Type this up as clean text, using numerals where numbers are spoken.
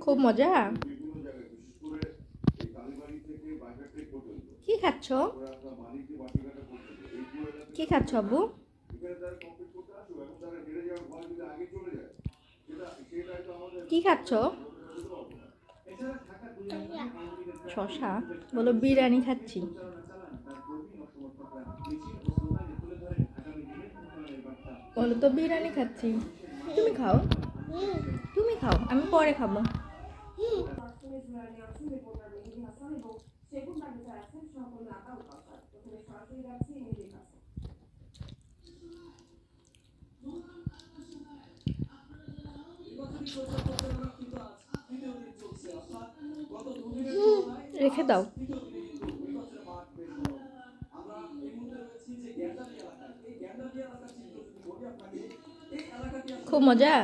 খুব মজা। কি খাচ্ছ? কি খাচ্ছ আব্বু? কি খাচ্ছ? শশা? বলো বিরিয়ানি খাচ্ছি। বলো তো বিরিয়ানি খাচ্ছি। তুমি খাও, তুমি খাও, আমি পরে খাবো। রেখে দাও। খুব মজা।